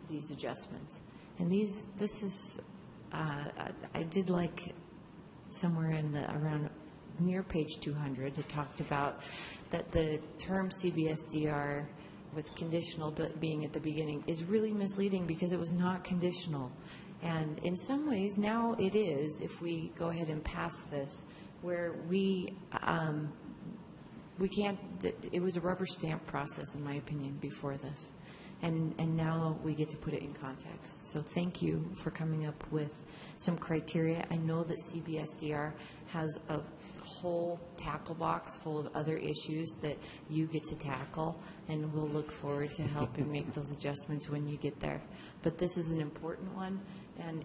these adjustments. And this is, I did like somewhere around near page 200, it talked about that the term CBSDR with conditional being at the beginning is really misleading because it was not conditional. And in some ways, now it is, if we go ahead and pass this, where we can't, it was a rubber stamp process, in my opinion, before this. And now we get to put it in context. So thank you for coming up with some criteria. I know that CBSDR has a whole tackle box full of other issues that you get to tackle, and we'll look forward to helping make those adjustments when you get there. But this is an important one, and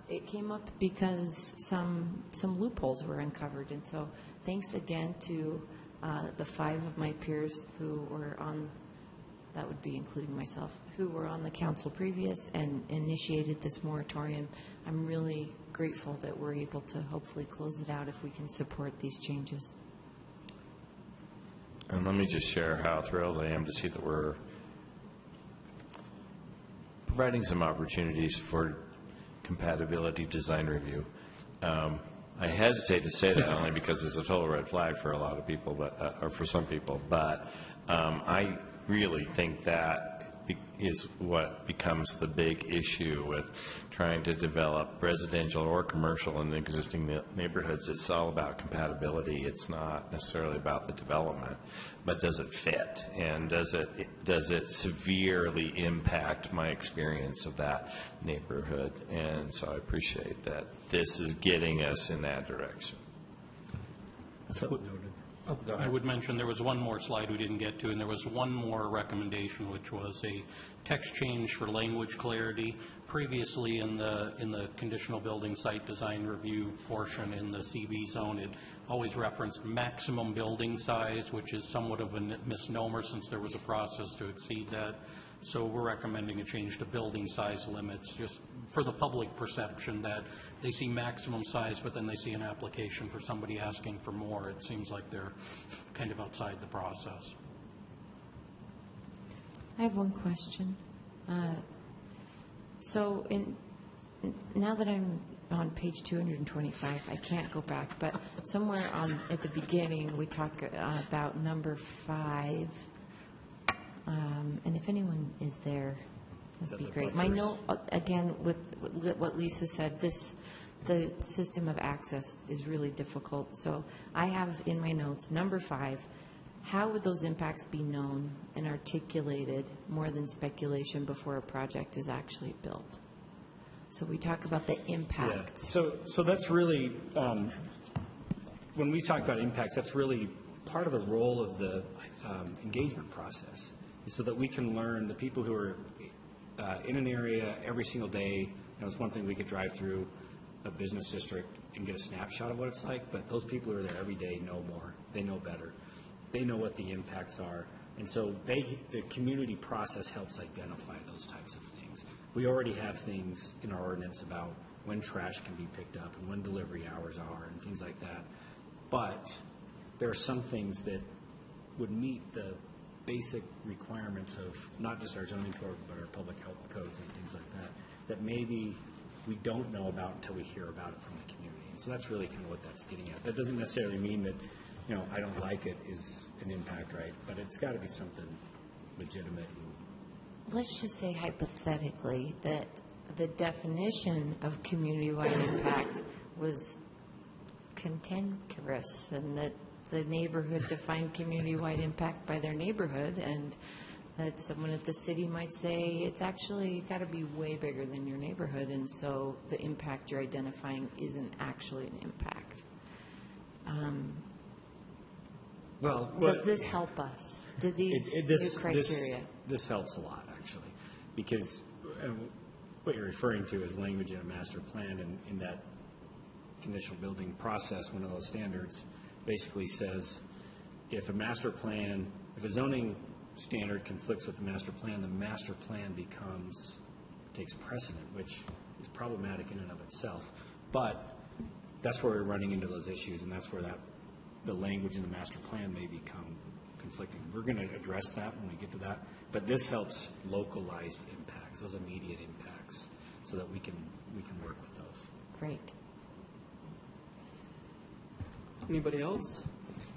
it came up because some loopholes were uncovered. And so thanks again to the 5 of my peers who were on, that would be including myself, who were on the council previous and initiated this moratorium. I'm really grateful that we're able to hopefully close it out if we can support these changes. And let me just share how thrilled I am to see that we're providing some opportunities for compatibility design review. I hesitate to say that only because it's a total red flag for a lot of people, but or for some people, but I really think that is what becomes the big issue with trying to develop residential or commercial in the existing neighborhoods. It's all about compatibility. It's not necessarily about the development, but does it fit, and does it severely impact my experience of that neighborhood? And so I appreciate that this is getting us in that direction. So, I would mention there was one more slide we didn't get to, and there was one more recommendation, which was a text change for language clarity. Previously in the conditional building site design review portion in the CB zone, it always referenced maximum building size, which is somewhat of a misnomer since there was a process to exceed that. So we're recommending a change to building size limits, just for the public perception that they see maximum size, but then they see an application for somebody asking for more. It seems like they're kind of outside the process. I have one question. So now that I'm on page 225, I can't go back, but somewhere at the beginning we talk about number 5. And if anyone is there, that would be great. My note, again, with what Lisa said, the system of access is really difficult. So I have in my notes, number 5, how would those impacts be known and articulated more than speculation before a project is actually built? So we talk about the impacts. Yeah. So that's really, when we talk about impacts, that's really part of the role of the engagement process, so that we can learn the people who are in an area every single day. It's one thing we could drive through a business district and get a snapshot of what it's like, but those people who are there every day know more. They know better. They know what the impacts are. And so the community process helps identify those types of things. We already have things in our ordinance about when trash can be picked up and when delivery hours are and things like that. But there are some things that would meet the basic requirements of not just our zoning code, but our public health codes and things like that, that maybe we don't know about until we hear about it from the community. And so that's really kind of what that's getting at. That doesn't necessarily mean that, I don't like it is an impact, right? But it's got to be something legitimate. Let's just say hypothetically that the definition of community-wide impact was cantankerous, and that the neighborhood defined community-wide impact by their neighborhood, and that someone at the city might say it's actually got to be way bigger than your neighborhood, and so the impact you're identifying isn't actually an impact. Does this help us? Did these new criteria? This helps a lot, actually, because what you're referring to is language in a master plan, and in that conditional building process, one of those standards basically says if a zoning standard conflicts with the master plan takes precedent, which is problematic in and of itself. But that's where we're running into those issues, and that's where the language in the master plan may become conflicting. We're going to address that when we get to that, but this helps localized impact. impacts, those immediate impacts, so that we can work with those. Great. Anybody else?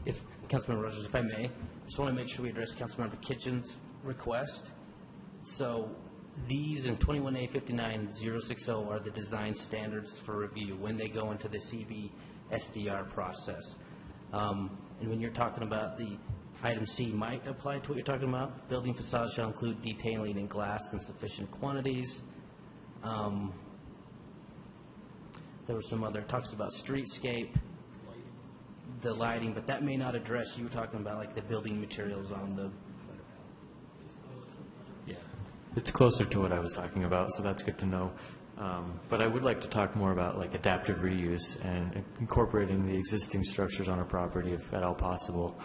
If, Councilmember Rogers, if I may, just want to make sure we address Councilmember Kitchen's request. So these in 21A 59060 are the design standards for review when they go into the CBSDR process. And when you're talking about the item C might apply to what you're talking about, building facades shall include detailing in glass in sufficient quantities. There was some other, talks about streetscape, the lighting, but that may not address, you were talking about like the building materials on the, Yeah, it's closer to what I was talking about, so that's good to know. But I would like to talk more about like adaptive reuse and incorporating the existing structures on a property if at all possible.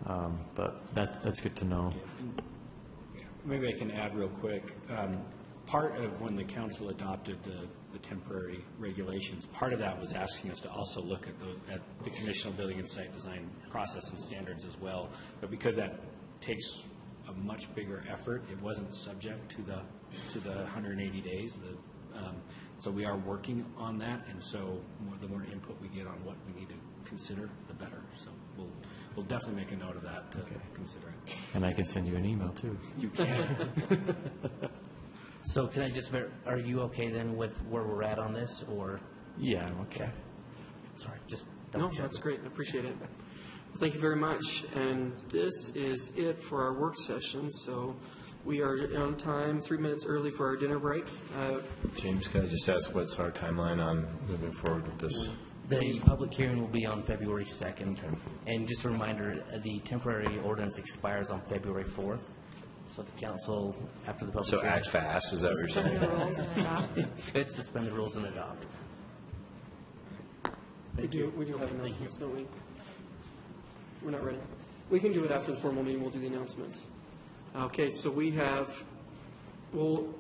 But that's good to know. Maybe I can add real quick. Part of when the council adopted the temporary regulations, part of that was asking us to also look at the conditional building and site design process and standards as well. But because that takes a much bigger effort, it wasn't subject to the 180 days. So we are working on that, and so the more input we get on what we need to consider, the better. So we'll definitely make a note of that to consider it. And I can send you an email too. You can. so can I just, are you okay then with where we're at on this, or? Yeah, I'm okay. Sorry, just No, double check. that's great. I appreciate it. Well, thank you very much. And this is it for our work session. So we are on time, 3 minutes early for our dinner break. James, can I just ask what's our timeline on moving forward with this? The public hearing will be on February 2nd. And just a reminder, the temporary ordinance expires on February 4th. So the council, after the public So hearing. act fast, is that what you're Suspend saying? the rules and adopt. Could suspend the rules and adopt. We do have announcements, don't we? We're not ready. We can do it after the formal meeting. We'll do the announcements. Okay, so we have, we'll